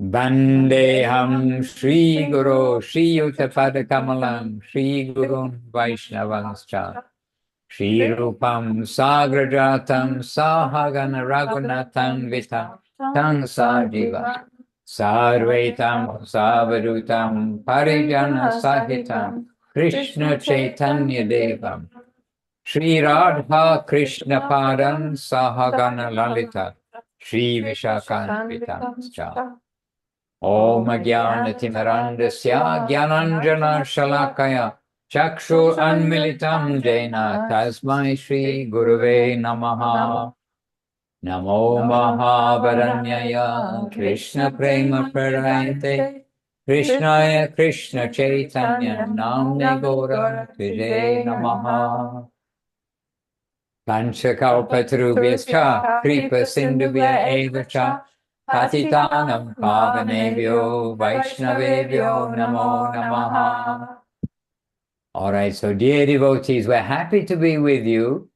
Vandeham Shri Guru Shri Yuttapada Kamalam Shri Gurun Vaishnavanscha Shri Rupam Sagrajatam Sahagana Raghunatham Vitam Tang Sajiva Sarvetam Savadutam Parijana Sahitam Krishna Chaitanya Devam Shri Radha Krishna Padam Sahagana Lalita Shri Vishakantvitam Om Jnanatimirandasya Jnananjana Shalakaya Chakshur Anmilitam Jena Tasmai Shri Guruve Namaha Namo Mahavaranyaya Krishna Prema Pradayate Krishnaya Krishna Chaitanya Namne Gora Vijay Namaha Panchakalpatarubhyascha Kripa Sindhubhya Evacha Patitanam Pavanebhyo Vaishnavebhyo Namo Namaha. All right, so dear devotees, we're happy to be with you.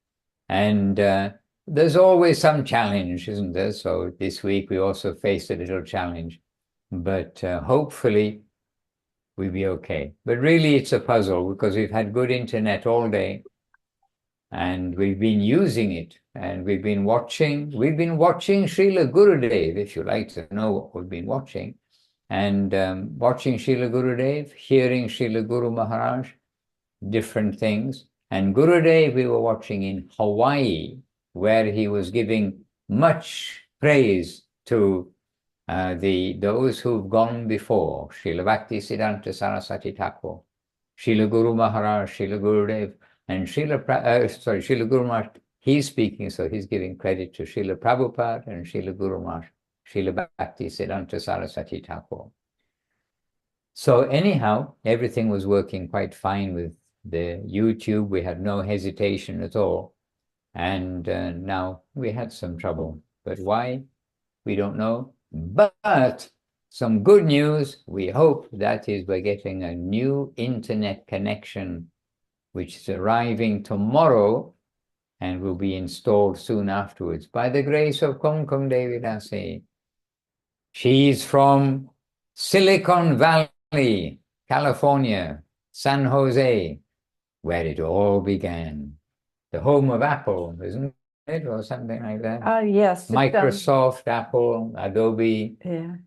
And there's always some challenge, isn't there? So this week we also faced a little challenge. But hopefully we'll be okay. But really it's a puzzle because we've had good internet all day. And we've been using it, and we've been watching Srila Gurudev, if you like to know what we've been watching, and watching Srila Gurudev, hearing Srila Guru Maharaj, different things. And Gurudev we were watching in Hawaii, where he was giving much praise to those who've gone before, Srila Bhakti Siddhanta Saraswati Thakur, Srila Guru Maharaj, Srila Gurudev, and Srila Guru Maharaj, he's speaking, so he's giving credit to Srila Prabhupada and Srila Guru Maharaj, Srila Bhakti Siddhanta Saraswati Thakur. So anyhow, everything was working quite fine with the YouTube. We had no hesitation at all. And now we had some trouble. But why? We don't know. But some good news, we hope, that is we're getting a new internet connection which is arriving tomorrow and will be installed soon afterwards by the grace of Kumkum Devi Dasi. She's from Silicon Valley, California, San Jose, where it all began. The home of Apple, isn't it? Or something like that? Yes. Microsoft, Apple, Adobe,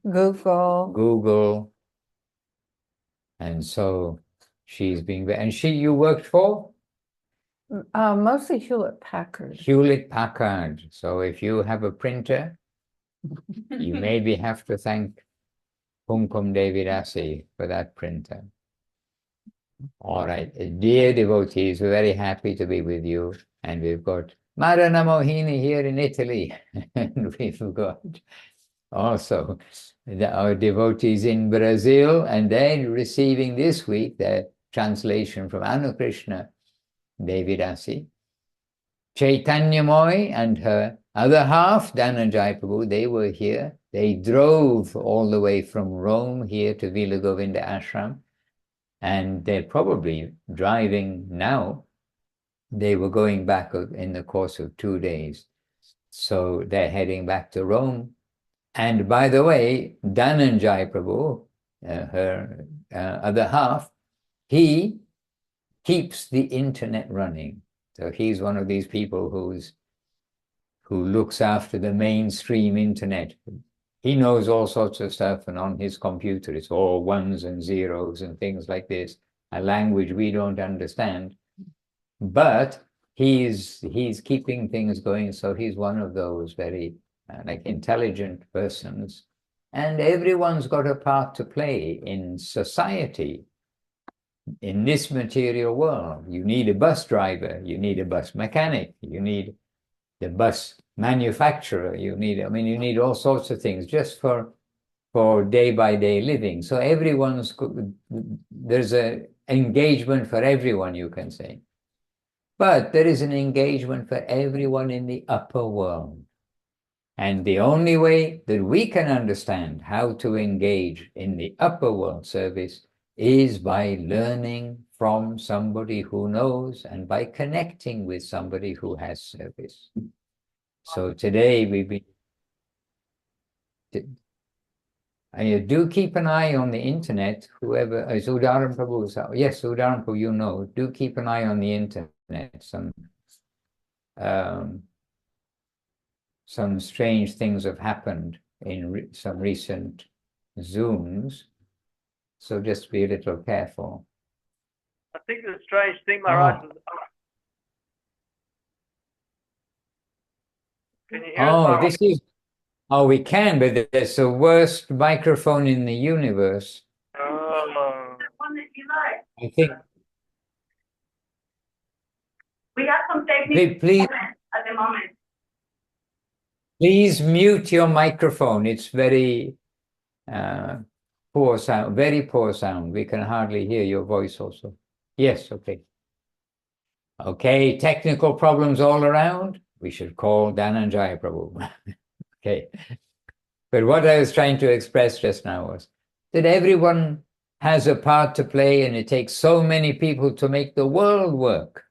Google. And so she's being, and you worked for? Mostly Hewlett-Packard. Hewlett-Packard. So if you have a printer, you maybe have to thank Kumkum Devi Dasi for that printer. All right, dear devotees, we're very happy to be with you. And we've got Madana Mohini here in Italy. And we've got also our devotees in Brazil, and they're receiving this week the translation from Anukrishna Devi Dasi. Chaitanya Moy and her other half, Dhananjay Prabhu, they were here. They drove all the way from Rome here to Vila Govinda Ashram, and they're probably driving now. They were going back in the course of 2 days. So they're heading back to Rome. And by the way, Dhananjay Prabhu, her other half, he keeps the internet running. So he's one of these people who looks after the mainstream internet. He knows all sorts of stuff, and on his computer it's all ones and zeros and things like this, a language we don't understand. But he's keeping things going, so he's one of those very like intelligent persons. And everyone's got a part to play in society. In this material world, you need a bus driver, you need a bus mechanic, you need the bus manufacturer, you need all sorts of things just for day-by-day living. So there's an engagement for everyone, you can say. But there is an engagement for everyone in the upper world. And the only way that we can understand how to engage in the upper world service is by learning from somebody who knows and by connecting with somebody who has service. So today And you do keep an eye on the internet, whoever is Udaran Prabhu. Yes, Udaran Prabhu, you know, do keep an eye on the internet. Some strange things have happened in some recent Zooms, so just be a little careful. I think the strange thing, Maharaj, was... Can you hear us, Maharaj? This is... Oh, we can, but it's the worst microphone in the universe. Oh. The one that you like. I think... We have some technical Please, at the moment. please mute your microphone. It's very poor sound, very poor sound. We can hardly hear your voice also. Yes, okay. Okay, technical problems all around. We should call Dhananjaya Prabhu. Okay. But what I was trying to express just now was that everyone has a part to play, and it takes so many people to make the world work,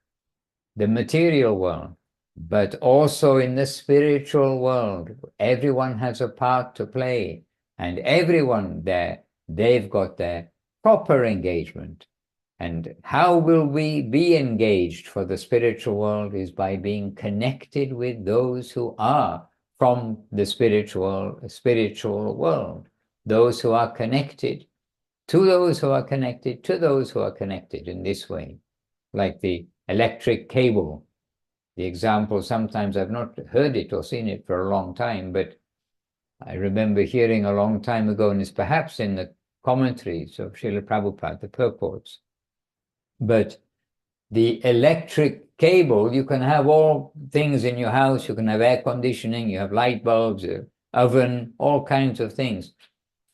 the material world, but also in the spiritual world. Everyone has a part to play, and everyone there, they've got their proper engagement. And how will we be engaged for the spiritual world is by being connected with those who are from the spiritual world, those who are connected to those who are connected to those who are connected in this way, like the electric cable. The example, sometimes I've not heard it or seen it for a long time, but I remember hearing a long time ago, and it's perhaps in the commentaries of Srila Prabhupada, the purports. But the electric cable, you can have all things in your house. You can have air conditioning, you have light bulbs, oven, all kinds of things.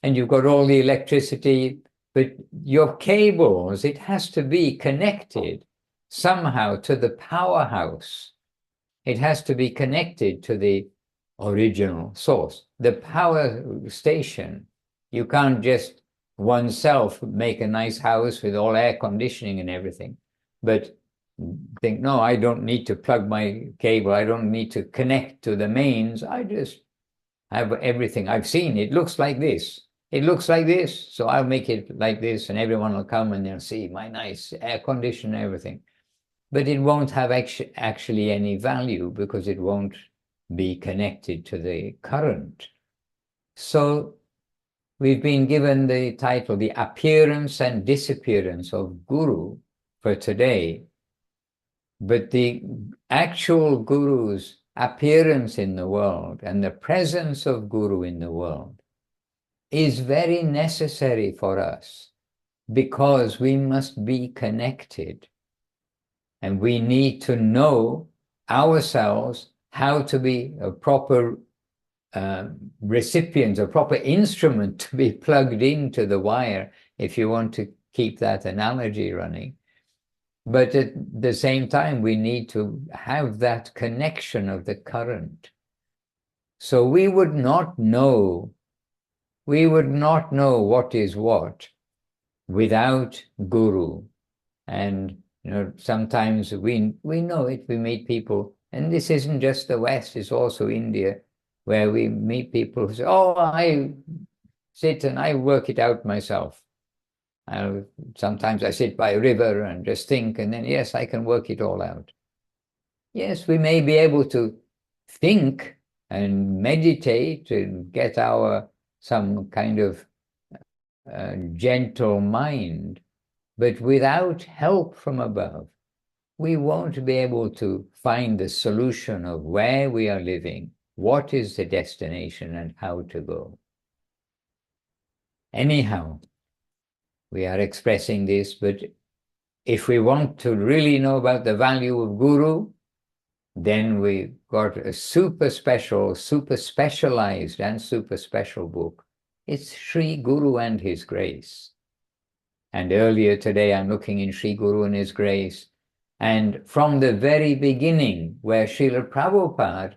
And you've got all the electricity, but your cables, it has to be connected somehow to the powerhouse. It has to be connected to the original source, the power station. You can't just oneself make a nice house with all air conditioning and everything, but think, no, I don't need to plug my cable. I don't need to connect to the mains. I just have everything. I've seen it looks like this. It looks like this, so I'll make it like this, and everyone will come and they'll see my nice air conditioner and everything. But it won't have actually any value because it won't be connected to the current. So we've been given the title, The Appearance and Disappearance of Guru for today. But the actual Guru's appearance in the world and the presence of Guru in the world is very necessary for us, because we must be connected. And we need to know ourselves how to be a proper recipient, a proper instrument to be plugged into the wire, if you want to keep that analogy running. But at the same time, we need to have that connection of the current. So we would not know what is what without Guru. And sometimes we know it. We meet people, and this isn't just the West, it's also India, where we meet people who say, oh, I sit and I work it out myself. Sometimes I sit by a river and just think, and then, yes, I can work it all out. Yes, we may be able to think and meditate and get some kind of gentle mind, but without help from above, we won't be able to find the solution of where we are living, what is the destination, and how to go. Anyhow, we are expressing this, but if we want to really know about the value of Guru, then we've got a super specialized and super special book. It's Sri Guru and His Grace. And earlier today, I'm looking in Sri Guru and His Grace. And from the very beginning, where Srila Prabhupada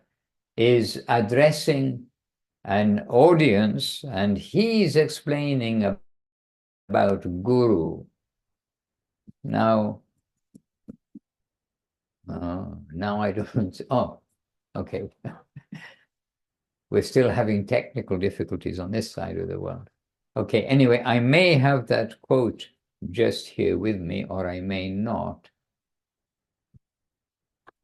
is addressing an audience, and he's explaining about Guru. Now I don't, okay. We're still having technical difficulties on this side of the world. Okay, anyway, I may have that quote just here with me, or I may not.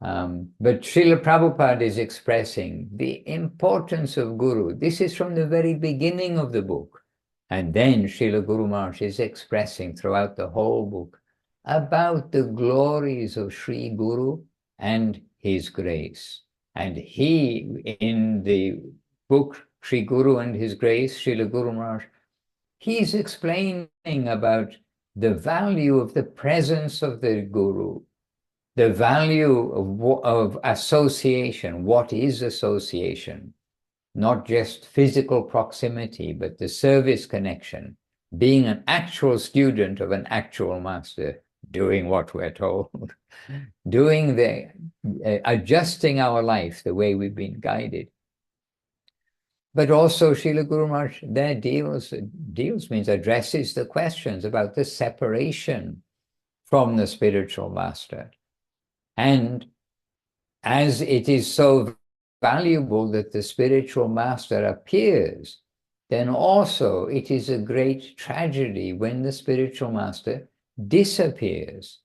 But Srila Prabhupada is expressing the importance of Guru. This is from the very beginning of the book. And then Srila Guru Maharaj is expressing throughout the whole book about the glories of Sri Guru and his grace. And he, in the book Sri Guru and his grace, Srila Guru Maharaj, he's explaining about the value of the presence of the Guru, the value of association. What is association? Not just physical proximity, but the service connection, being an actual student of an actual master, doing what we're told, doing adjusting our life the way we've been guided. But also Srila Guru Maharaj there deals means addresses the questions about the separation from the spiritual master. And as it is so valuable that the spiritual master appears, then also it is a great tragedy when the spiritual master disappears.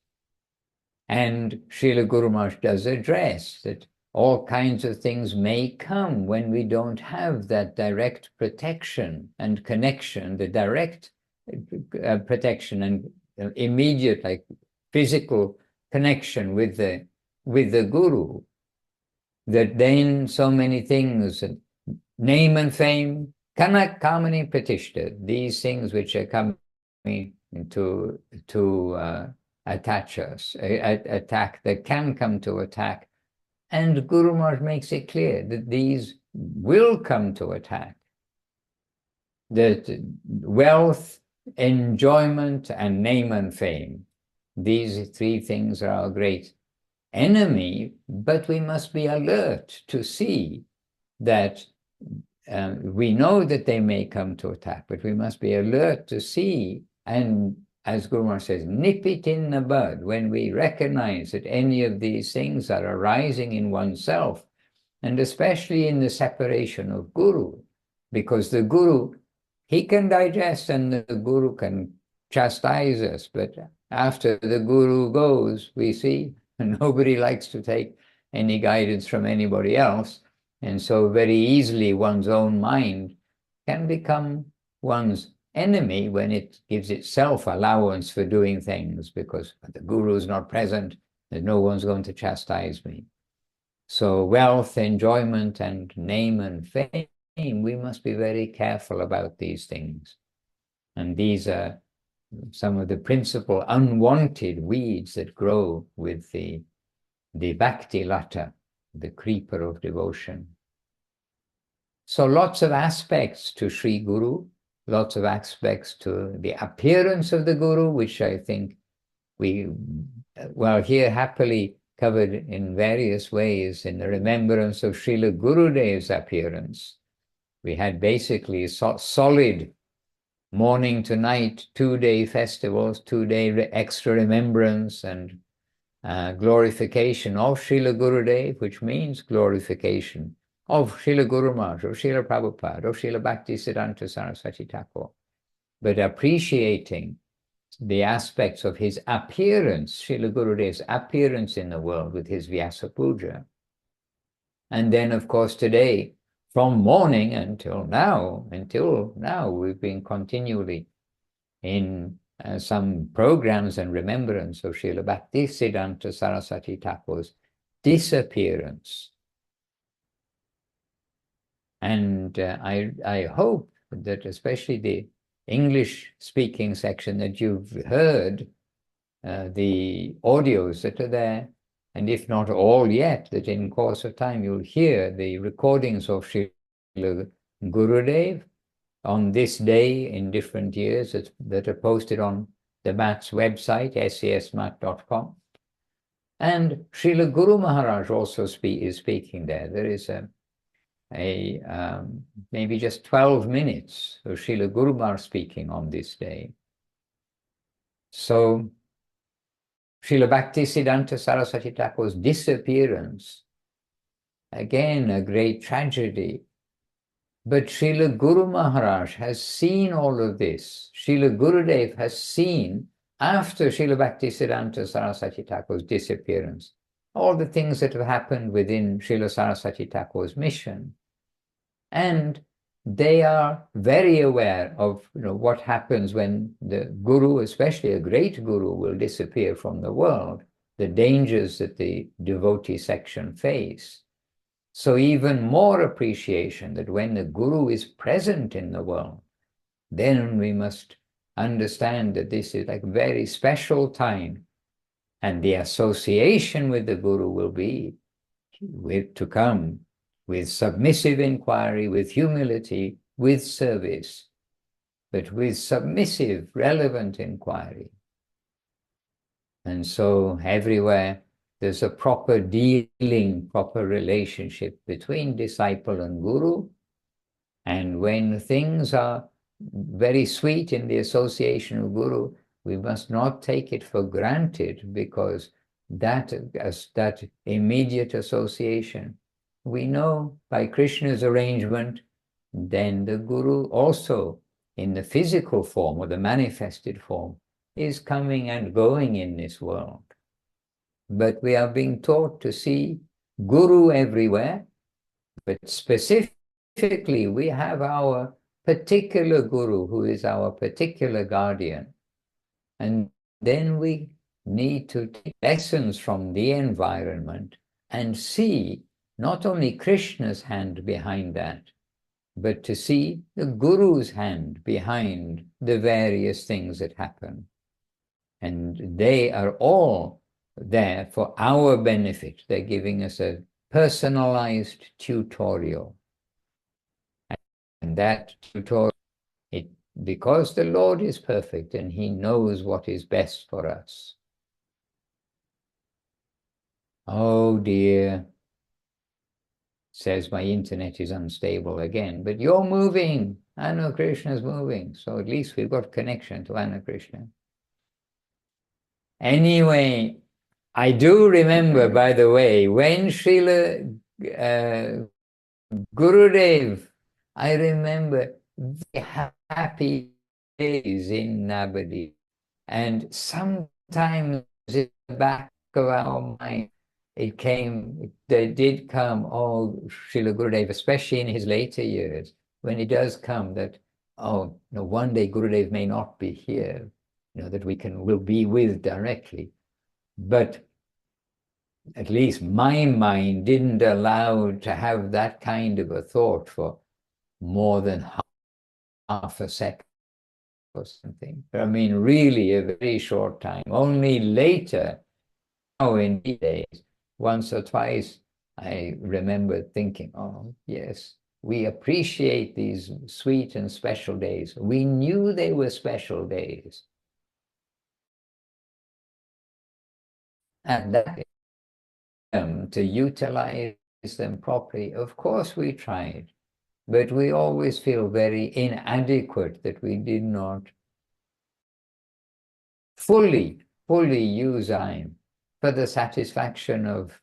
And Srila Guru Maharaj does address that all kinds of things may come when we don't have that direct protection and connection, the direct protection and immediate, like physical connection with the Guru, that then so many things, name and fame, kanak kamani pratishta, these things which are coming to attach us, attack, that can come to attack. And Guru Maharaj makes it clear that these will come to attack. That wealth, enjoyment, and name and fame, these three things are our great enemy, but we must be alert to see that we know that they may come to attack, but we must be alert to see, and as Guru Maharaj says, nip it in the bud, when we recognize that any of these things are arising in oneself, and especially in the separation of Guru, because the Guru, he can digest and the Guru can chastise us, but after the Guru goes, we see nobody likes to take any guidance from anybody else, and so very easily one's own mind can become one's enemy when it gives itself allowance for doing things, because the Guru is not present, that no one's going to chastise me. So wealth, enjoyment, and name and fame, we must be very careful about these things. And these are some of the principal unwanted weeds that grow with the bhakti lata, the creeper of devotion. So lots of aspects to Sri Guru, lots of aspects to the appearance of the Guru, which I think we, well, here happily covered in various ways in the remembrance of Srila Gurudev's appearance. We had basically solid morning to night, 2-day festivals, 2-day extra remembrance and glorification of Srila Gurudev, which means glorification of Srila Guru Maharaj, of Srila Prabhupada, of Srila Bhaktisiddhanta Saraswati Thakur, but appreciating the aspects of his appearance, Srila Gurudev's appearance in the world with his Vyasa Puja. And then, of course, today, from morning until now, we've been continually in some programs and remembrance of Srila Bhaktisiddhanta Saraswati Thakur's disappearance. And I hope that especially the English-speaking section, that you've heard the audios that are there, and if not all yet, that in course of time you'll hear the recordings of Srila Gurudev on this day in different years that are posted on the MAT's website, scesmat.com. And Srila Guru Maharaj also is speaking there. There is maybe just 12 minutes of Srila Guru Maharaj speaking on this day. So Srila Bhaktisiddhanta Saraswati Thakur's disappearance, again a great tragedy, But Srila Guru Maharaj has seen all of this. Srila Gurudev has seen, after Srila Bhaktisiddhanta Saraswati Thakur's disappearance, all the things that have happened within Srila Saraswati Thakur's mission. And they are very aware of what happens when the Guru, especially a great Guru, will disappear from the world, the dangers that the devotee section face. So even more appreciation that when the Guru is present in the world, then we must understand that this is like a very special time, and the association with the Guru will be to come with submissive inquiry, with humility, with service, but with submissive, relevant inquiry. And so everywhere there's a proper dealing, proper relationship between disciple and Guru. And when things are very sweet in the association of Guru, we must not take it for granted, because that immediate association, we know by Krishna's arrangement, then the Guru also in the physical form or the manifested form is coming and going in this world. But we are being taught to see Guru everywhere, but specifically we have our particular Guru who is our particular guardian. And then we need to take lessons from the environment and see not only Krishna's hand behind that, but to see the Guru's hand behind the various things that happen. And they are all there for our benefit. They're giving us a personalized tutorial. And that tutorial, because the Lord is perfect and he knows what is best for us. Oh dear, says my internet is unstable again, but you're moving. Anna Krishna is moving. So at least we've got connection to Anna Krishna. Anyway, I do remember, by the way, when Srila Gurudev, I remember the happy days in Navadip. And sometimes in the back of our mind, they did come, oh, Srila Gurudev, especially in his later years, when it does come that, oh, one day Gurudev may not be here, that will be with directly. But at least my mind didn't allow to have that kind of a thought for more than half a second or something. I mean, really a very short time. Only later, now in these days, once or twice, I remember thinking, oh, yes, we appreciate these sweet and special days. We knew they were special days. And that to utilize them properly, of course we tried, but we always feel very inadequate that we did not fully use time for the satisfaction of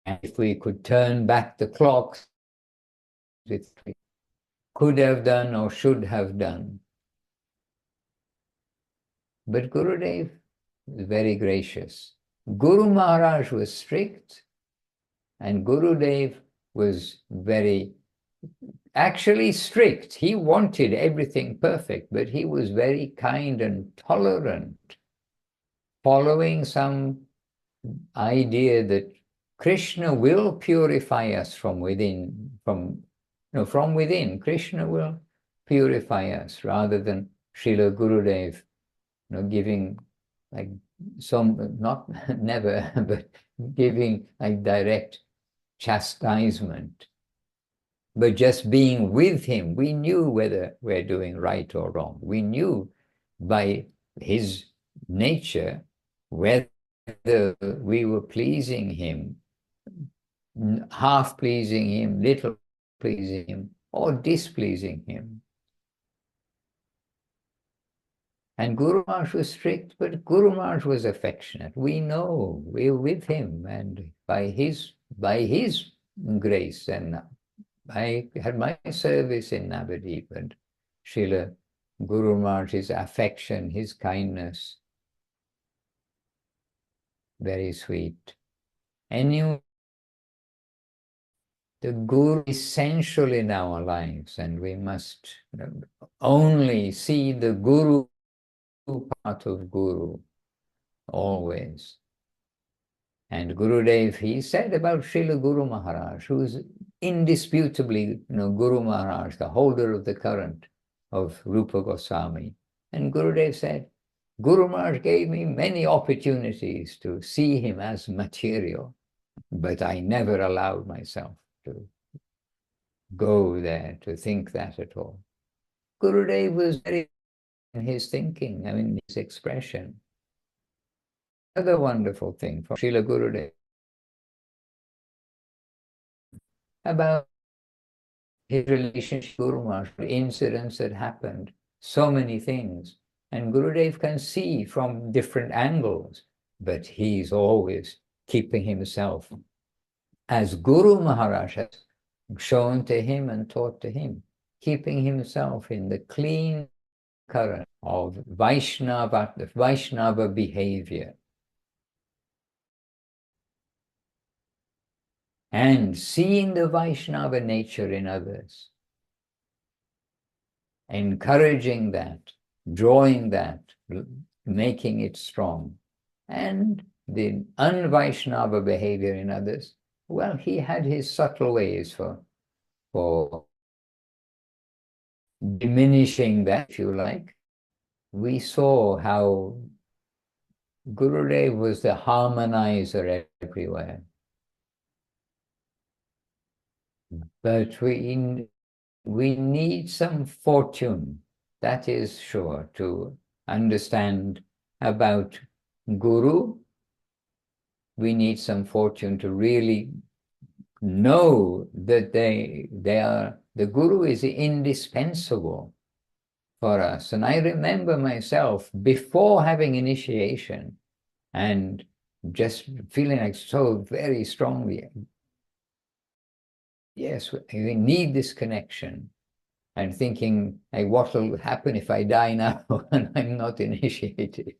and if we could turn back the clocks, we could have done or should have done. But Gurudev was very gracious. Guru Maharaj was strict, and Gurudev was very, actually strict. He wanted everything perfect, but he was very kind and tolerant, following some idea that Krishna will purify us from within, from within. Krishna will purify us, rather than Srila Gurudev, giving like some, not never, but giving like direct chastisement. But just being with him, we knew whether we're doing right or wrong. We knew by his nature whether we were pleasing him, half pleasing him, little pleasing him, or displeasing him. And Guru Maharaj was strict, but Guru Maharaj was affectionate. We know we're with him, and by his grace. And I had my service in Navadip, and Srila Guru Maharaj's affection, his kindness, very sweet. And the Guru is essential in our lives, and we must only see the Guru part of Guru always. And Gurudev, he said about Srila Guru Maharaj, who is indisputably, Guru Maharaj, the holder of the current of Rupa Goswami. And Gurudev said, Guru Maharaj gave me many opportunities to see him as material, but I never allowed myself to go there, to think that at all. Gurudev was very in his thinking, his expression. Another wonderful thing from Srila Gurudev about his relationship with Guru Maharaj, incidents that happened, so many things. And Gurudev can see from different angles, but he's always keeping himself, as Guru Maharaj has shown to him and taught to him, keeping himself in the clean current of Vaishnava behavior. And seeing the Vaishnava nature in others, encouraging that, drawing that, making it strong. And the un-Vaishnava behavior in others, well, he had his subtle ways for diminishing that, if you like. We saw how Gurudev was the harmonizer everywhere. But we need some fortune, that is sure, to understand about Guru. We need some fortune to really know that the Guru is indispensable for us. And I remember myself, before having initiation, and just feeling like so very strongly, yes, we need this connection. And thinking, hey, what will happen if I die now and I'm not initiated?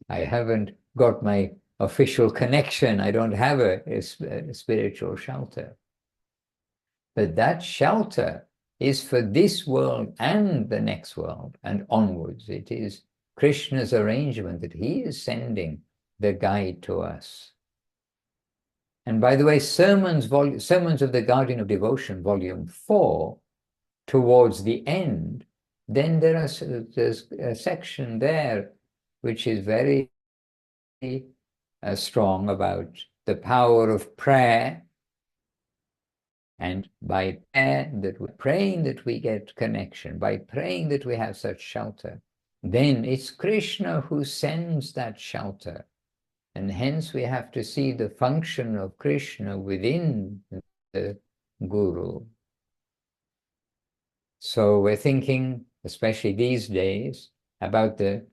I haven't got my official connection. I don't have a spiritual shelter. But that shelter is for this world and the next world and onwards. It is Krishna's arrangement that he is sending the guide to us. And by the way, Sermons of the Guardian of Devotion, Volume 4, towards the end, then there's a section there which is very strong about the power of prayer. And by prayer, that we're praying that we get connection, by praying that we have such shelter, then it's Krishna who sends that shelter. And hence we have to see the function of Krishna within the Guru. So we're thinking, especially these days, about the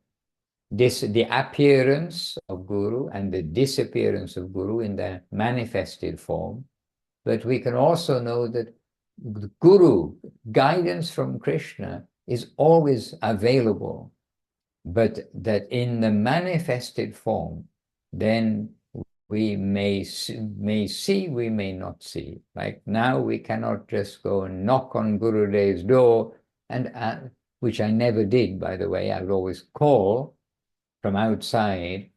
appearance of Guru and the disappearance of Guru in the manifested form. But we can also know that the Guru, guidance from Krishna, is always available, but that in the manifested form, then we may see, we may not see. Like now, we cannot just go and knock on Gurudev's door, and which I never did, by the way. I would always call from outside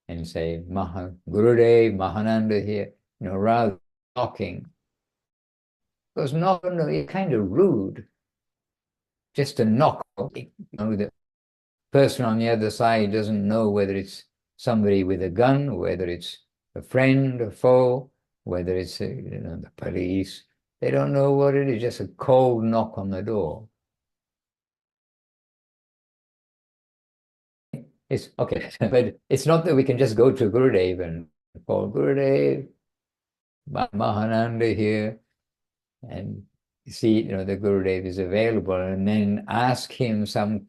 and say, Gurudev, Mahananda here, rather than knocking. Because it's kind of rude just to knock. The person on the other side doesn't know whether it's somebody with a gun, whether it's a friend, a foe, whether it's the police. They don't know what it is, just a cold knock on the door. It's okay, but it's not that we can just go to Gurudev and call Gurudev, Mahananda here, and see, the Gurudev is available, and then ask him some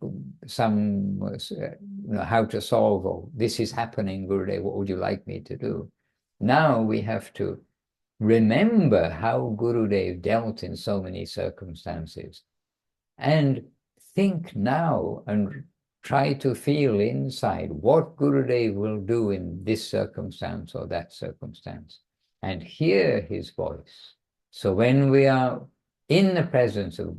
how to solve, this is happening, Gurudev, what would you like me to do? Now we have to remember how Gurudev dealt in so many circumstances, and think now and try to feel inside what Gurudev will do in this circumstance or that circumstance, and hear his voice. So when we are in the presence of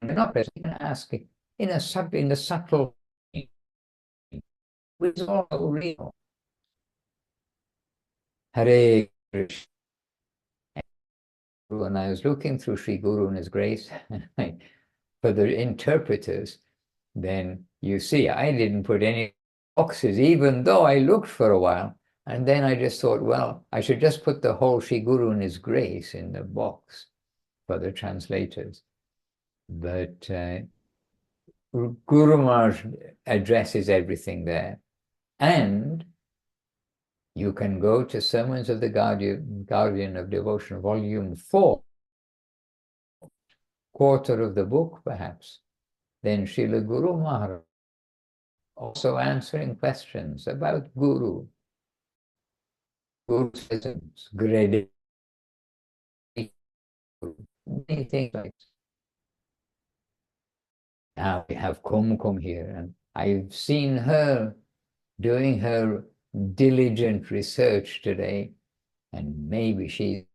we're not present, we can ask it in a subtle, which is all real. Hare Krishna. And I was looking through Sri Guru and His Grace for the interpreters, then you see I didn't put any boxes, even though I looked for a while. And then I just thought, well, I should just put the whole Sri Guru and His Grace in the box for the translators. But Guru Maharaj addresses everything there. And you can go to Sermons of the Guardian of Devotion, Volume 4, quarter of the book, perhaps. Then Srila Guru Maharaj also answering questions about Guru's presence, gradation, many things like this. Now we have Kumkum here, and I've seen her doing her diligent research today, and maybe she's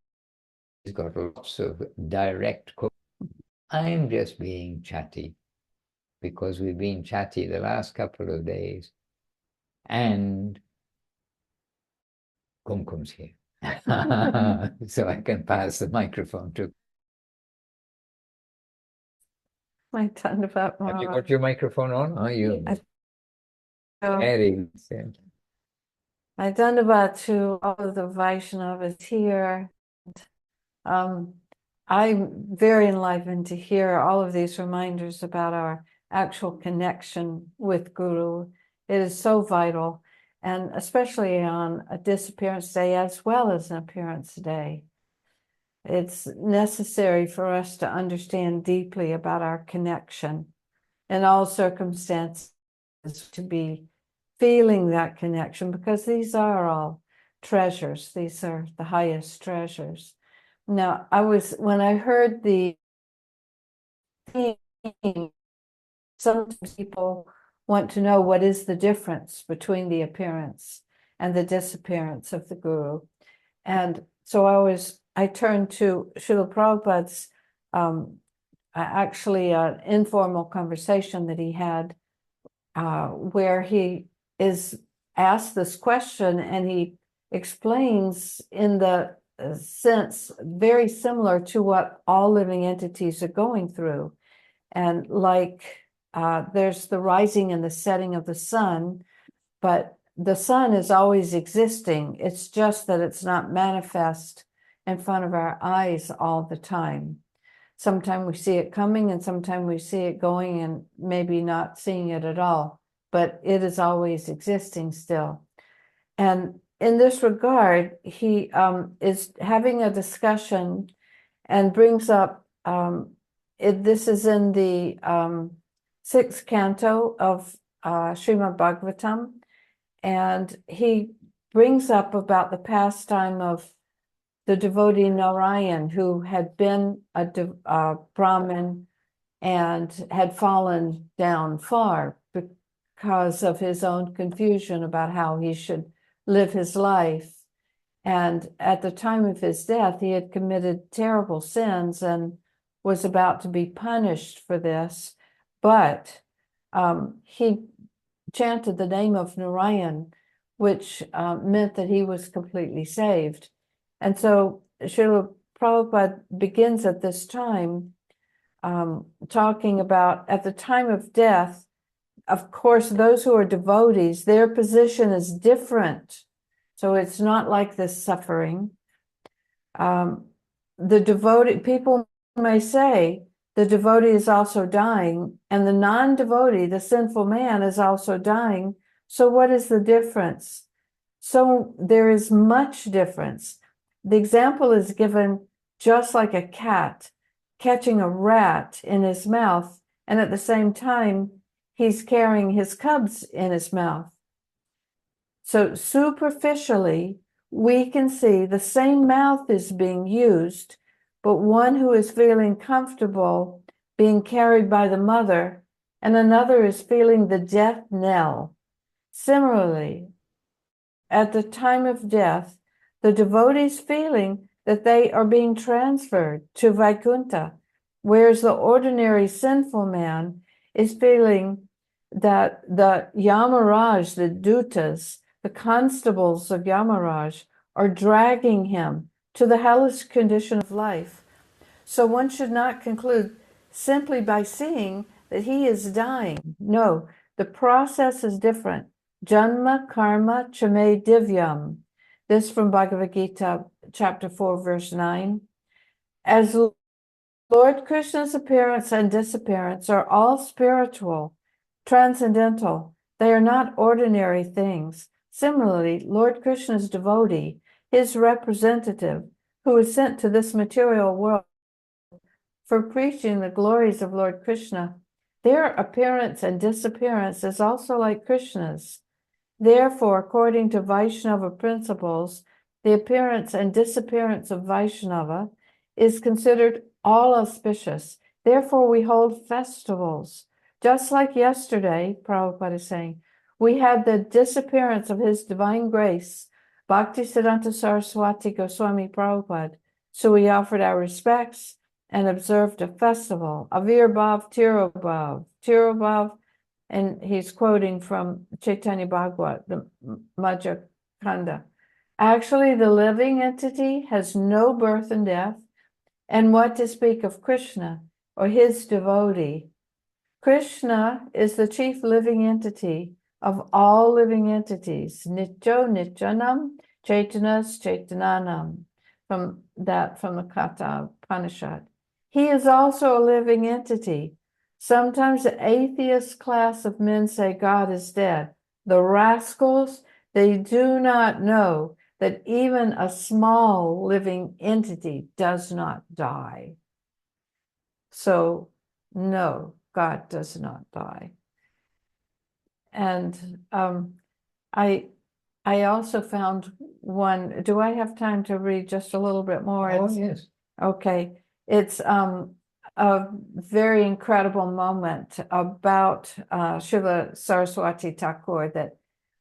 got lots of direct. I'm just being chatty because we've been chatty the last couple of days, and Kumkum's here. So I can pass the microphone to. My Dandavat Have you Maharaj. got your microphone on? Are you? So, Very good. my Dandavat to all of the Vaishnavas here. I'm very enlivened to hear all of these reminders about our actual connection with Guru. It is so vital, and especially on a disappearance day as well as an appearance day. It's necessary for us to understand deeply about our connection in all circumstances, to be feeling that connection, because these are all treasures. These are the highest treasures. Now, when I heard the theme, some people want to know what is the difference between the appearance and the disappearance of the Guru. And so I turned to Srila Prabhupada's actually an informal conversation that he had where he is asked this question, and he explains in the sense very similar to what all living entities are going through. And like there's the rising and the setting of the sun, but the sun is always existing. It's just that it's not manifest in front of our eyes all the time. Sometimes we see it coming, and sometimes we see it going and maybe not seeing it at all, but it is always existing still. And in this regard, he is having a discussion and brings up, this is in the 6th canto of Srimad Bhagavatam, and he brings up about the pastime of the devotee Narayan, who had been a Brahmin and had fallen down far because of his own confusion about how he should live his life. And at the time of his death, he had committed terrible sins and was about to be punished for this. But he chanted the name of Narayan, which meant that he was completely saved. And so Srila Prabhupada begins at this time talking about at the time of death. Of course, those who are devotees, their position is different. So it's not like this suffering. The devotee, people may say, the devotee is also dying, and the non-devotee, the sinful man, is also dying. So what is the difference? So there is much difference. The example is given just like a cat catching a rat in his mouth, and at the same time, he's carrying his cubs in his mouth. So superficially, we can see the same mouth is being used, but one who is feeling comfortable being carried by the mother, and another is feeling the death knell. Similarly, at the time of death, the devotee's feeling that they are being transferred to Vaikuntha, whereas the ordinary sinful man is feeling that the Yamaraj, the Dutas, the constables of Yamaraj, are dragging him to the hellish condition of life. So one should not conclude simply by seeing that he is dying. No, the process is different. Janma karma chame divyam. This from Bhagavad Gita, chapter 4, verse 9. As Lord Krishna's appearance and disappearance are all spiritual, transcendental. They are not ordinary things. Similarly, Lord Krishna's devotee, his representative, who is sent to this material world for preaching the glories of Lord Krishna, their appearance and disappearance is also like Krishna's. Therefore, according to Vaishnava principles, the appearance and disappearance of Vaishnava is considered all auspicious. Therefore, we hold festivals. Just like yesterday, Prabhupada is saying, we had the disappearance of His Divine Grace, Bhaktisiddhanta Saraswati Goswami Prabhupada. So we offered our respects and observed a festival, Avirbhav Tirobhav. Tirobhav, and he's quoting from Chaitanya Bhagavat, the Madhya Kanda. Actually, the living entity has no birth and death, and what to speak of Krishna or his devotee. Krishna is the chief living entity of all living entities. Nityo Nityanam Chaitanas Chaitananam. From the Katha Upanishad. He is also a living entity. Sometimes the atheist class of men say God is dead. The rascals, they do not know that even a small living entity does not die. So, no, God does not die. And I also found one. Do I have time to read just a little bit more? Oh, yes. Okay. It's a very incredible moment about Srila Saraswati Thakur that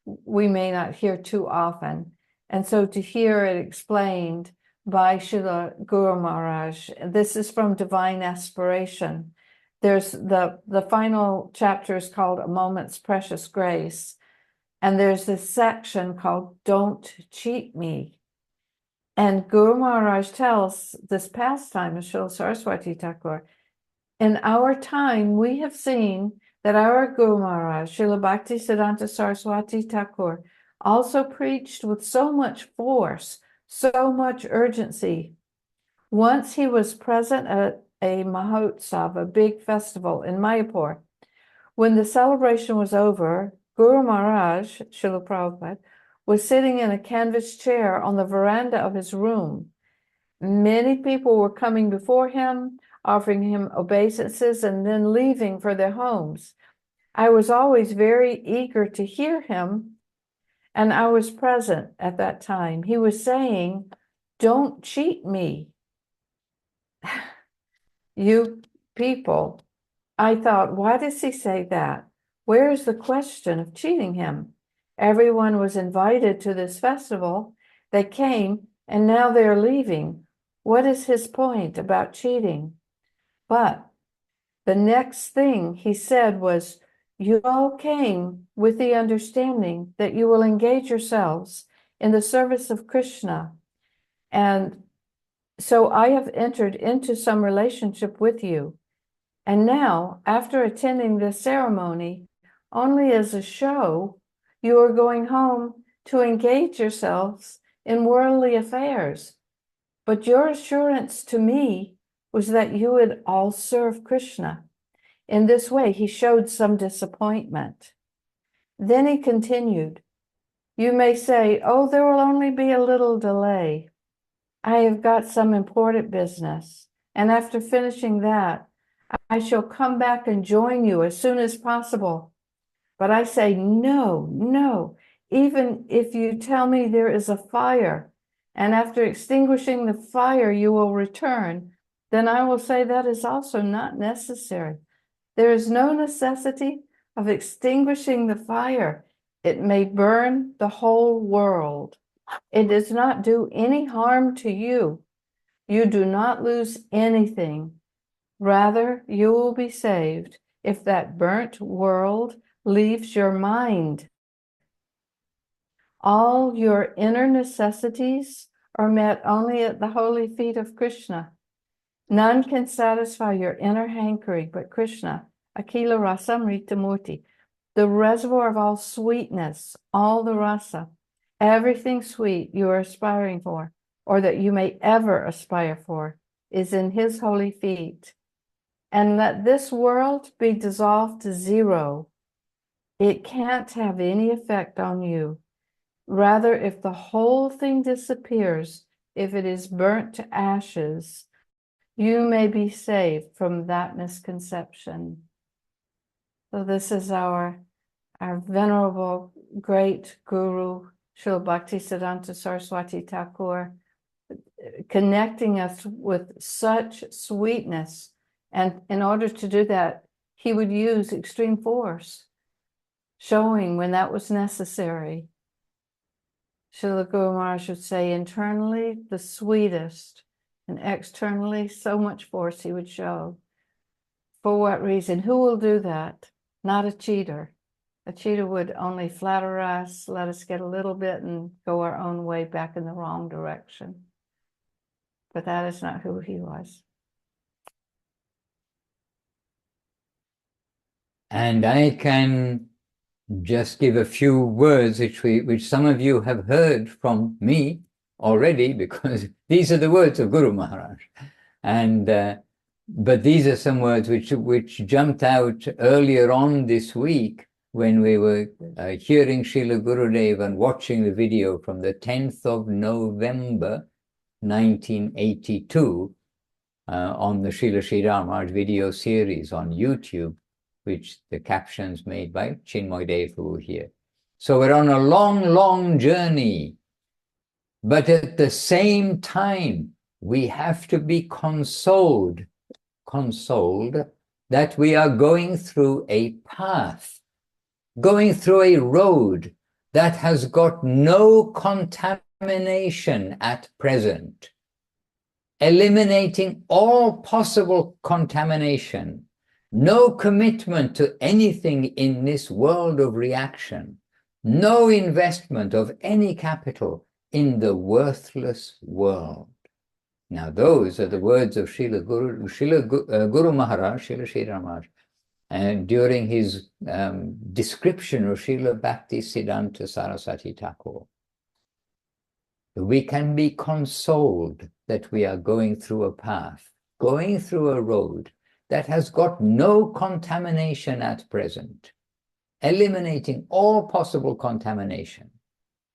we may not hear too often. And so to hear it explained by Srila Guru Maharaj, this is from Divine Aspiration. There's the final chapter is called A Moment's Precious Grace. And there's this section called Don't Cheat Me. And Guru Maharaj tells this pastime of Srila Saraswati Thakur, in our time, we have seen that our Guru Maharaj, Srila Bhaktisiddhanta Saraswati Thakur, also preached with so much force, so much urgency. Once he was present at a Mahotsav, a big festival in Mayapur. When the celebration was over, Guru Maharaj, Srila Prabhupada, was sitting in a canvas chair on the veranda of his room. Many people were coming before him, offering him obeisances, and then leaving for their homes. I was always very eager to hear him, and I was present at that time. He was saying, "Don't cheat me." You people, I thought, why does he say that? Where is the question of cheating him? Everyone was invited to this festival. They came, and now they're leaving. What is his point about cheating? But the next thing he said was, you all came with the understanding that you will engage yourselves in the service of Krishna. And so I have entered into some relationship with you. And now, after attending this ceremony, only as a show, you are going home to engage yourselves in worldly affairs. But your assurance to me was that you would all serve Krishna. In this way, he showed some disappointment. Then he continued, you may say, oh, there will only be a little delay. I have got some important business, and after finishing that, I shall come back and join you as soon as possible. But I say, no, even if you tell me there is a fire, and after extinguishing the fire you will return, then I will say that is also not necessary. There is no necessity of extinguishing the fire. It may burn the whole world. It does not do any harm to you. You do not lose anything. Rather, you will be saved if that burnt world leaves your mind. All your inner necessities are met only at the holy feet of Krishna. None can satisfy your inner hankering but Krishna, Akila Rasamrita Murti, the reservoir of all sweetness, all the rasa, everything sweet you are aspiring for, or that you may ever aspire for, is in his holy feet. And let this world be dissolved to zero. It can't have any effect on you. Rather, if the whole thing disappears, if it is burnt to ashes, you may be saved from that misconception. So this is our venerable great guru, Srila Bhaktisiddhanta Saraswati Thakur, connecting us with such sweetness. And in order to do that, he would use extreme force, showing when that was necessary. Srila Guru Maharaj would say, internally the sweetest, and externally so much force he would show. For what reason? Who will do that? Not a cheater. A cheater would only flatter us, let us get a little bit and go our own way back in the wrong direction. But that is not who he was. And I can just give a few words which some of you have heard from me already, because these are the words of Guru Maharaj. And but these are some words which jumped out earlier on this week when we were hearing Srila Gurudev and watching the video from the 10th of November 1982 on the Srila Sri Maharaj video series on YouTube, which the captions made by Chinmoy Dev who were here. So we're on a long, long journey, but at the same time, we have to be consoled that we are going through a path, going through a road that has got no contamination at present, eliminating all possible contamination, no commitment to anything in this world of reaction, no investment of any capital in the worthless world. Now, those are the words of Srila Guru Maharaj, Srila Sri Maharaj, and during his description of Srila Bhaktisiddhanta Saraswati Thakur. We can be consoled that we are going through a path, going through a road that has got no contamination at present, eliminating all possible contamination,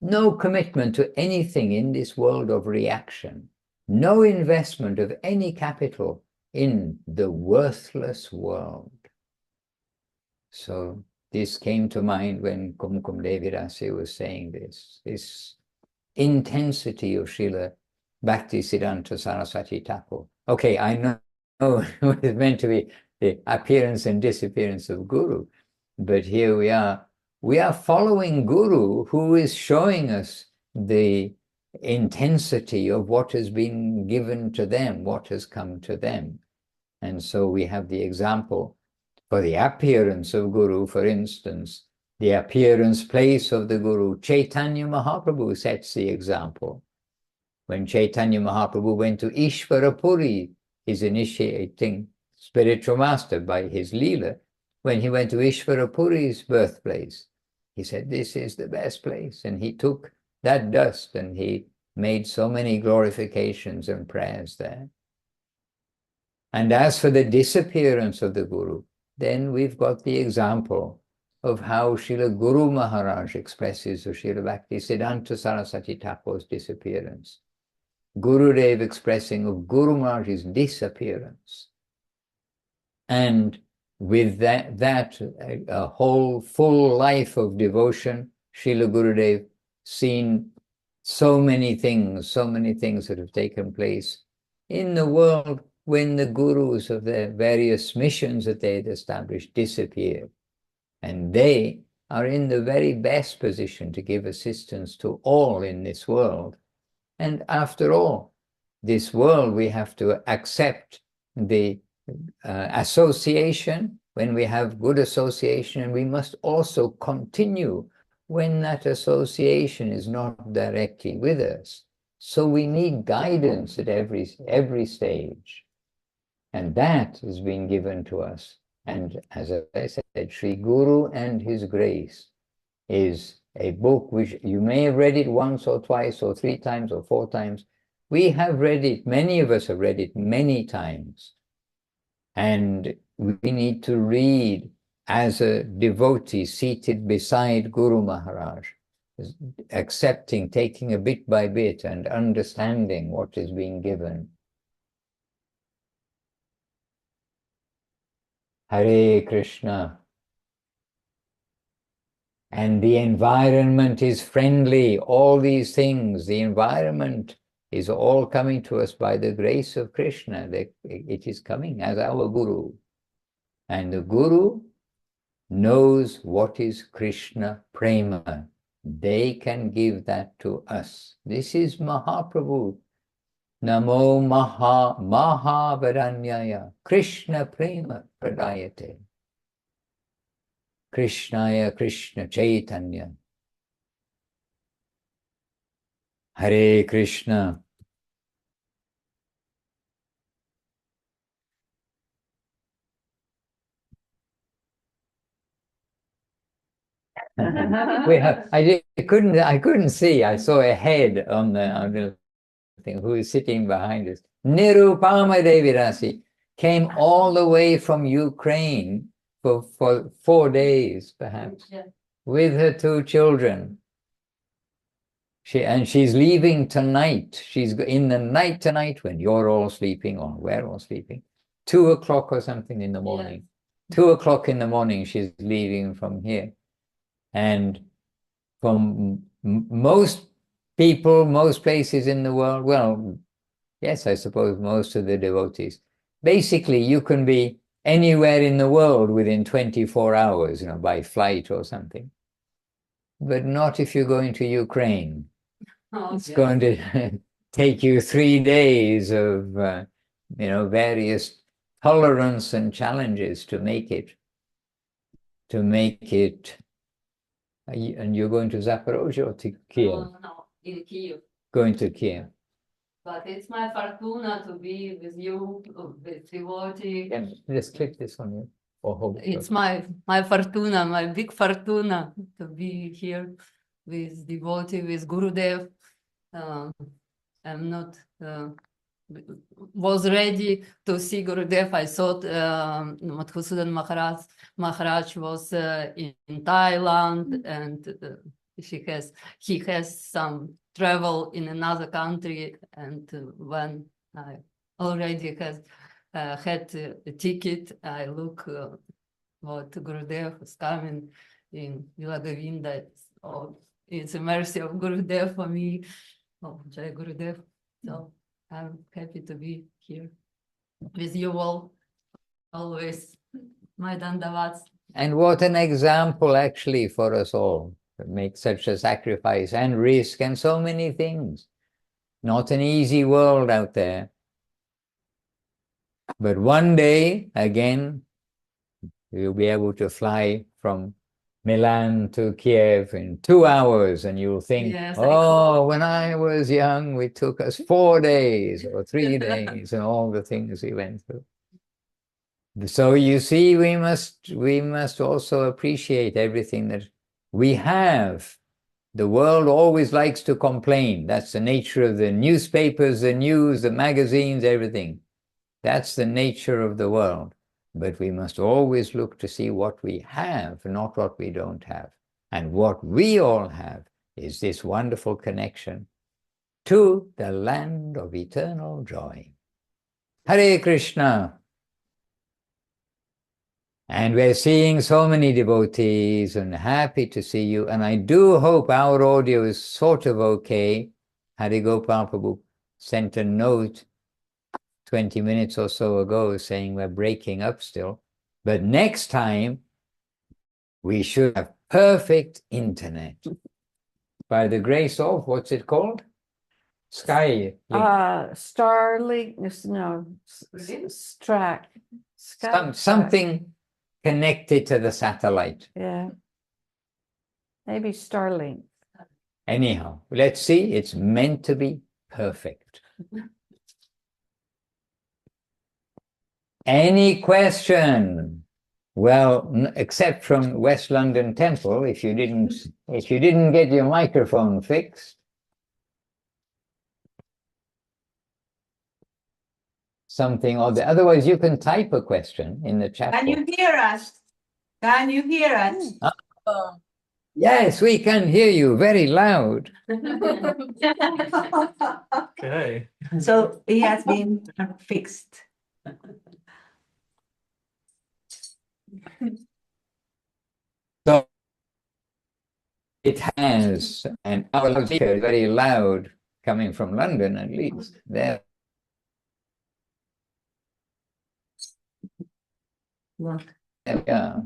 no commitment to anything in this world of reaction, no investment of any capital in the worthless world. So this came to mind when Kumkum Devirasi was saying this intensity of Srila Bhaktisiddhanta Saraswati Thakur. Okay, I know it's meant to be the appearance and disappearance of Guru, but here we are following Guru, who is showing us the intensity of what has been given to them, what has come to them. And so we have the example for the appearance of Guru, for instance, the appearance place of the Guru. Chaitanya Mahaprabhu sets the example. When Chaitanya Mahaprabhu went to Ishvarapuri, his initiating spiritual master by his Leela, when he went to Ishvarapuri's birthplace, he said, this is the best place. And he took that dust and he made so many glorifications and prayers there. And as for the disappearance of the Guru, then we've got the example of how Srila Guru Maharaj expresses of Srila Bhaktisiddhanta Saraswati Thakur's disappearance. Gurudev expressing of Guru Maharaj's disappearance. And with that a whole full life of devotion, Srila Gurudev seen so many things that have taken place in the world when the gurus of their various missions that they had established disappeared. And they are in the very best position to give assistance to all in this world. And after all, this world, we have to accept the association when we have good association, and we must also continue when that association is not directly with us. So we need guidance at every stage. And that has been given to us. And as I said, Sri Guru and His Grace is a book which you may have read it once or twice or 3 times or 4 times. We have read it, many of us have read it many times. And we need to read as a devotee seated beside Guru Maharaj, accepting, taking a bit by bit and understanding what is being given. Hare Krishna. And the environment is friendly, all these things, the environment is all coming to us by the grace of Krishna. It is coming as our Guru. And the Guru knows what is Krishna Prema. They can give that to us. This is Mahaprabhu. Namo Mahavaranyaya Krishna Prema Pradayate. Krishnaya Krishna Chaitanya. Hare Krishna. I couldn't see. I saw a head on the thing. Who is sitting behind us? Nirupama Devirasi came all the way from Ukraine for 4 days, perhaps, with her 2 children. She's leaving tonight. She's in the night tonight when you're all sleeping or we're all sleeping. 2 o'clock or something in the morning. 2 o'clock in the morning, she's leaving from here. And from most people, most places in the world, well, yes, I suppose most of the devotees, basically you can be anywhere in the world within 24 hours, by flight or something. But not if you're going to Ukraine. It's going to take you 3 days of, various tolerance and challenges to make it. And you're going to Zaporozhye or to Kiev? No, in Kiev. Going to Kiev. But it's my fortuna to be with you, with devotee. Yeah, just click this on you. Or hold it. It's my fortuna, my big fortuna to be here with devotee, with Gurudev. I'm not was ready to see Gurudev. I thought Madhusudan Maharaj was in Thailand, and he has some travel in another country, and when I already had a ticket, I look what Gurudev is coming in Villa Govinda. Oh, it's a mercy of Gurudev for me. Oh, Jai Gurudev. So I'm happy to be here with you all, always. My dandavats. And what an example actually for us all to make such a sacrifice and risk and so many things. Not an easy world out there. But one day, again, you'll be able to fly from Milan to Kiev in 2 hours, and you'll think, Yes, when I was young, it took us 4 days or 3 days, and all the things we went through. So you see, we must also appreciate everything that we have. The world always likes to complain. That's the nature of the newspapers, the news, the magazines, everything. That's the nature of the world. But we must always look to see what we have, not what we don't have. And what we all have is this wonderful connection to the land of eternal joy. Hare Krishna. And we're seeing so many devotees and happy to see you. And I do hope our audio is sort of okay. Hari Gopal Prabhu sent a note 20 minutes or so ago saying we're breaking up still. But next time, we should have perfect internet. By the grace of, what's it called? Sky. Starlink, no, Strack. Something connected to the satellite. Yeah. Maybe Starlink. Anyhow, let's see. It's meant to be perfect. Any question? Well, except from West London Temple, if you didn't get your microphone fixed. Something or the otherwise you can type a question in the chat. Can you hear us? Can you hear us? Yes, we can hear you very loud. Okay. So it has been fixed. So it has, and our loudspeaker is very loud, coming from London at least. There. Yeah. Yeah.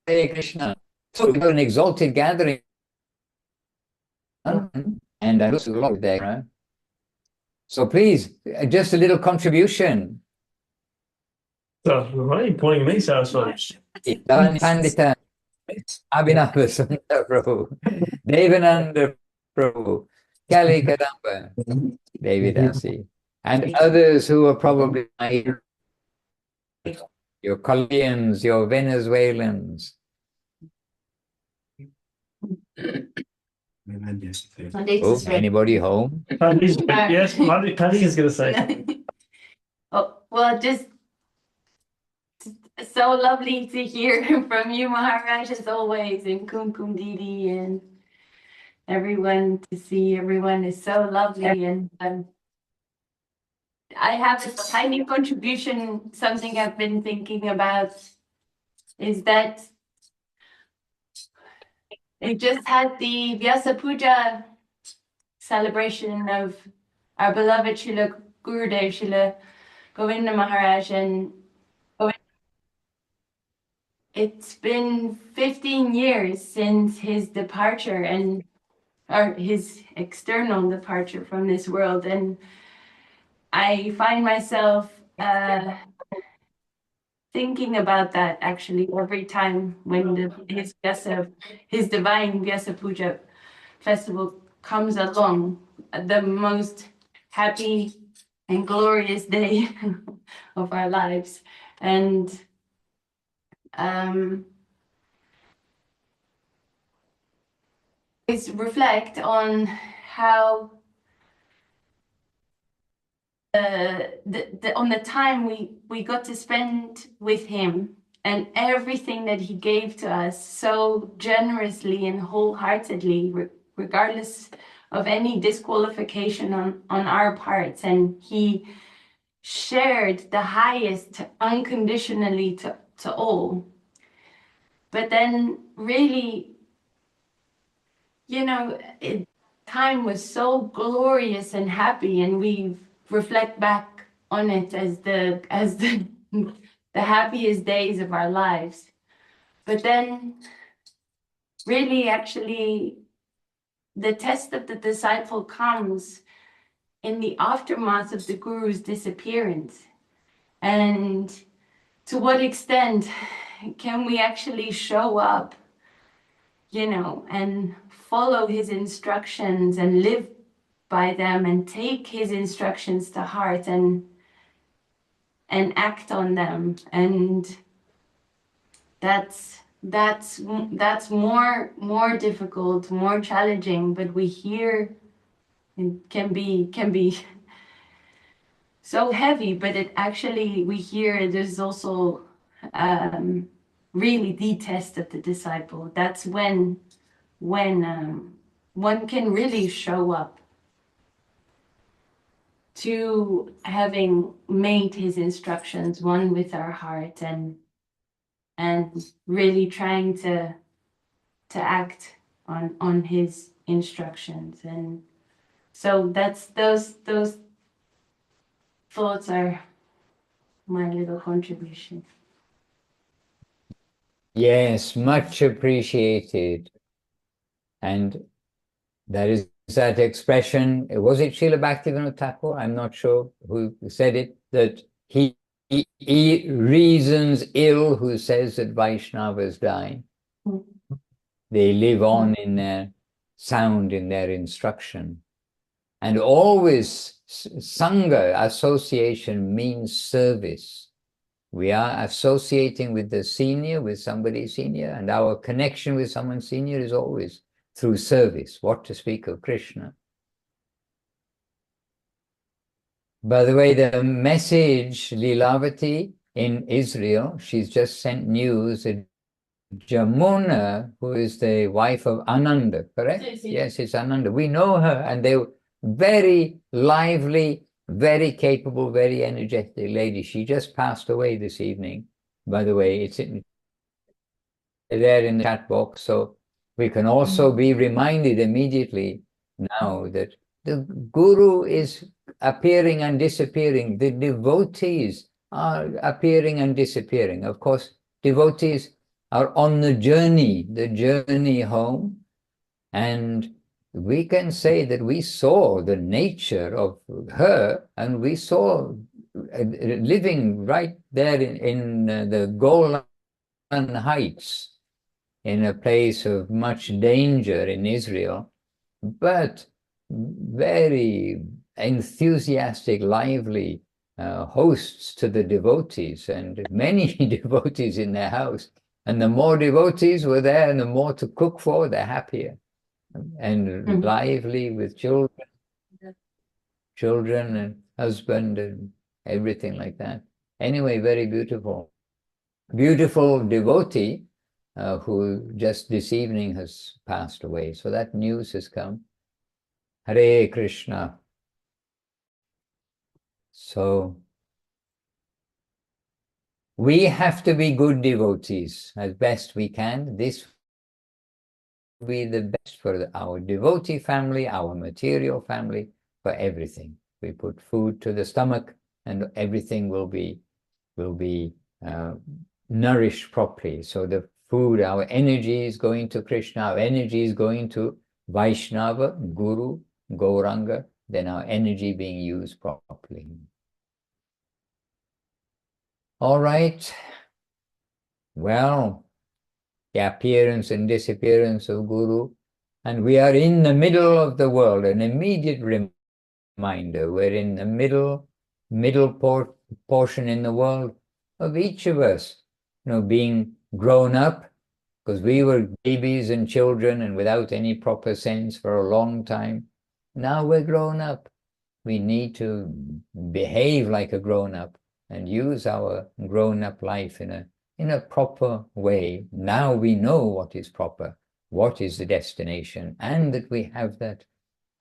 Hare Krishna. So we got an exalted gathering. And I also love there. Right? So please, just a little contribution. So, why are you pointing me so much? Pandita Abhinava Sundar Prabhu, Devananda Prabhu, Kali Kadamba, Devidasi, and others who are probably your Colombians, your Venezuelans. Oh, anybody home? Yes, Paddy is going to say something. Oh, well, just so lovely to hear from you, Maharaj, as always, and Kumkum Didi, and everyone. To see everyone is so lovely, and I have a tiny contribution. Something I've been thinking about is that it just had the Vyasa Puja celebration of our beloved Srila Gurudev, Srila Govinda Maharaj, and it's been 15 years since his departure or his external departure from this world, and I find myself thinking about that actually every time when his divine Vyasa Puja festival comes along, the most happy and glorious day of our lives, and is reflect on how on the time we got to spend with him and everything that he gave to us so generously and wholeheartedly, regardless of any disqualification on our parts. And he shared the highest unconditionally to all. But then really, time was so glorious and happy, and we reflect back on it as the the happiest days of our lives. But then really actually the test of the disciple comes in the aftermath of the guru's disappearance. And to what extent can we actually show up, and follow his instructions and live by them and take his instructions to heart and act on them. And that's more difficult, more challenging, but we hear it can be so heavy, but it actually, we hear there's also really the test of the disciple. That's when one can really show up to having made his instructions one with our heart and and really trying to act on his instructions. And so that's those thoughts are my little contribution. Yes, much appreciated. And there is that expression, was it Srila Bhaktivinoda Thakur? I'm not sure who said it, that he reasons ill who says that Vaishnavas die. They live on in their sound, in their instruction. And always Sangha, association, means service. We are associating with the senior, with somebody senior, and our connection with someone senior is always through service, what to speak of Krishna. By the way, the message, Lilavati in Israel, she's just sent news that Jamuna, who is the wife of Ananda, correct? Yes, it's Ananda. We know her, and they're very lively, very capable, very energetic lady. She just passed away this evening. By the way, it's there in the chat box, so we can also be reminded immediately now that the Guru is appearing and disappearing. The devotees are appearing and disappearing. Of course, devotees are on the journey home, and we can say that we saw the nature of her, and we saw living right there in the Golan Heights, in a place of much danger in Israel, but very enthusiastic, lively hosts to the devotees, and many devotees in their house. And the more devotees were there and the more to cook for, the happier. And lively with children and husband and everything like that. Anyway, very beautiful. Beautiful devotee who just this evening has passed away. So that news has come. Hare Krishna. So we have to be good devotees as best we can. This will be the best for our devotee family, our material family, for everything. We put food to the stomach and everything will be nourished properly. So the food, our energy is going to Krishna, our energy is going to Vaishnava, Guru, Gauranga, then our energy being used properly. All right. Well, the appearance and disappearance of Guru, and we are in the middle of the world, an immediate reminder. We're in the middle portion in the world of each of us, being grown up, because we were babies and children and without any proper sense for a long time. Now we're grown up. We need to behave like a grown-up and use our grown-up life in a proper way. Now we know what is proper, what is the destination, and that we have that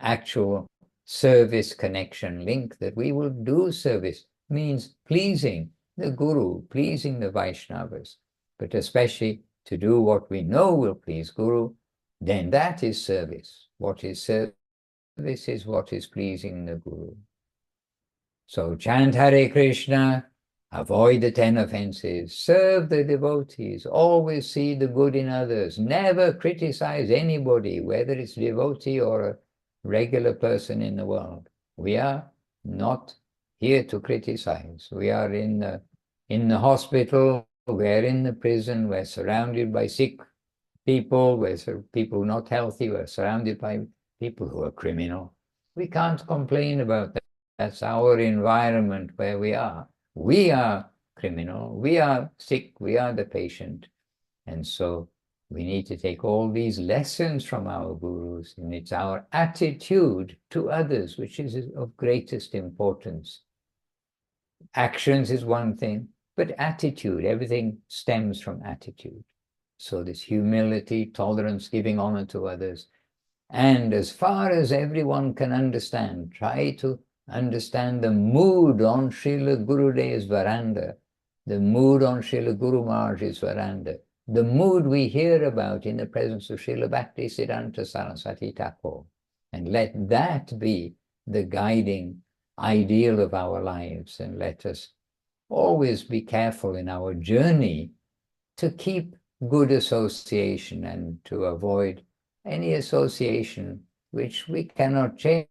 actual service connection link, that we will do service, means pleasing the Guru, pleasing the Vaishnavas, but especially to do what we know will please Guru, then that is service. What is service is what is pleasing the Guru. So chant Hare Krishna, avoid the 10 offenses, serve the devotees, always see the good in others, never criticize anybody, whether it's devotee or a regular person in the world. We are not here to criticize. We are in the hospital, we're in the prison, we're surrounded by sick people, we're people not healthy, we're surrounded by people who are criminal. We can't complain about that. That's our environment where we are. We are criminal, we are sick, we are the patient. And so we need to take all these lessons from our gurus, and it's our attitude to others which is of greatest importance. Actions is one thing, but attitude, everything stems from attitude. So this humility, tolerance, giving honor to others. And as far as everyone can understand, try to understand the mood on Srila Gurudev's veranda. the mood on Srila Guru Maharaj's veranda, the mood we hear about in the presence of Srila Bhaktisiddhanta Saraswati Thakur. And let that be the guiding ideal of our lives, and let us always be careful in our journey to keep good association and to avoid any association which we cannot change.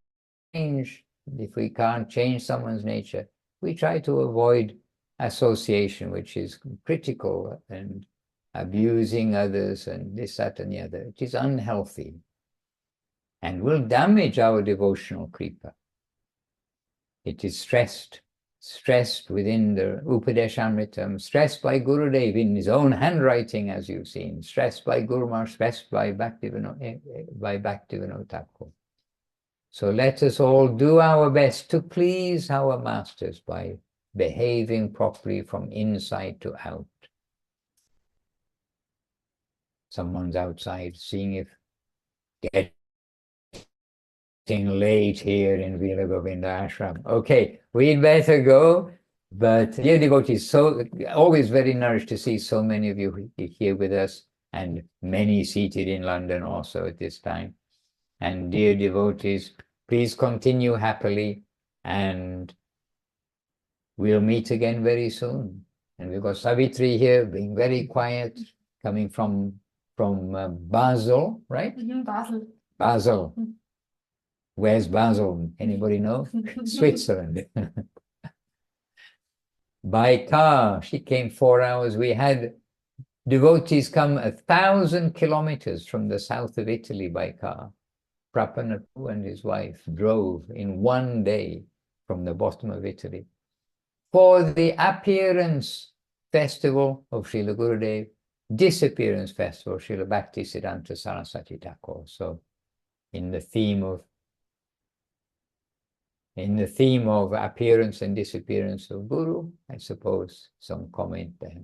If we can't change someone's nature, we try to avoid association which is critical and abusing others and this, that, and the other. It is unhealthy and will damage our devotional kripa. It is stressed within the Upadeshamritam, stressed by Gurudev in his own handwriting, as you've seen, stressed by Guru Maharaj, stressed by Bhaktivinoda Thakur. So let us all do our best to please our masters by behaving properly from inside to out. Someone's outside, seeing if getting late here in Vila Govinda Ashram. Okay, we'd better go. But dear devotees, so always very nourished to see so many of you here with us, and many seated in London also at this time. And dear devotees, please continue happily, and we'll meet again very soon. And we've got Savitri here, being very quiet, coming from Basel, right? Basel. Basel. Where's Basel? Anybody know? Switzerland. By car, she came 4 hours. We had devotees come 1,000 kilometers from the south of Italy by car. Prapanatu and his wife drove in one day from the bottom of Italy for the Appearance Festival of Srila Gurudev, Disappearance Festival of Srila Bhaktisiddhanta Saraswati Thakur. So in the theme of appearance and disappearance of Guru, I suppose some comment there.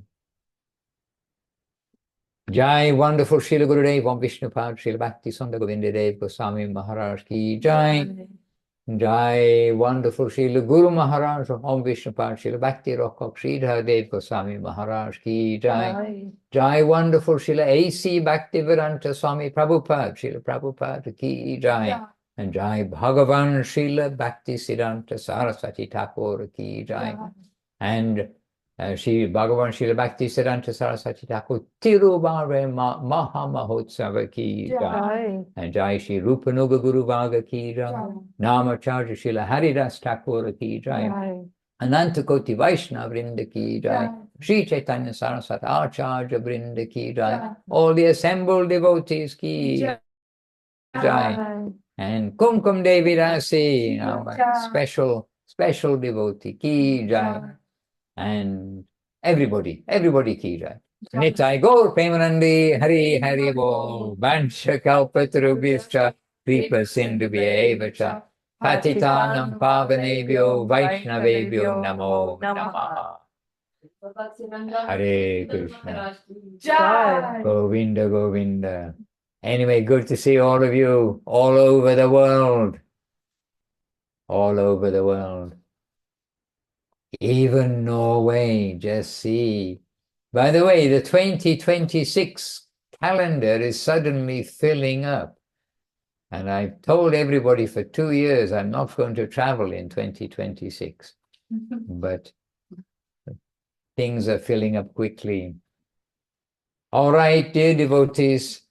Jai, wonderful Srila Gurudev, Om Vishnupad, Srila Bhakti Sunda Govinda Dev Goswami Maharaj ki Jai. Jai, wonderful Srila Guru Maharaj, Om Vishnupad, Srila Bhakti Rokok Sridhar Dev Goswami Maharaj ki Jai. Jai, wonderful Srila A.C. Bhaktivedanta Swami Prabhupada, Srila Prabhupada ki Jai. And Jai Bhagavan Srila Bhaktisiddhanta Saraswati Thakur ki Jai. And Shri Bhagavan Srila Bhaktisiddhanta Saraswati Thakur Tirubare Maha Mahotsava ki Jai. And Jai Shri Rupanuga Guru Vaga ki Jai. Namacharya Srila Haridas Thakur ki Jai. Ananta Koti Vaishnava Vrinda ki Jai. Shri Chaitanya Saraswati Acharya Vrinda ki Jai. All the assembled devotees ki Jai. And Kumkum Devi Rasi, special devotee ki Jai. And everybody ki Jai. Nitai Gaur Premanandi Hari Hari Bo Vansha Kalpatarubhyascha Kripa Sindhubhyevacha Patitanam Pavanebhyo Vaishnavebhyo Namo Namaha. Hare Krishna. Jai. Govinda Govinda. Anyway, good to see all of you all over the world. All over the world. Even Norway, just see. By the way, the 2026 calendar is suddenly filling up. And I've told everybody for 2 years I'm not going to travel in 2026. But things are filling up quickly. All right, dear devotees.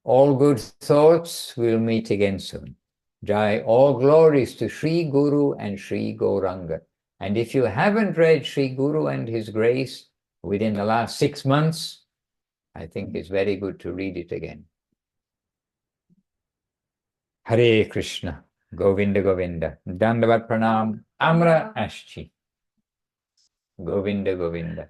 All good thoughts, we'll meet again soon. Jai, all glories to Sri Guru and Sri Gauranga. And if you haven't read Sri Guru and His Grace within the last 6 months, I think it's very good to read it again. Hare Krishna, Govinda Govinda, Dandavat Pranam, Amra Ashchi, Govinda Govinda.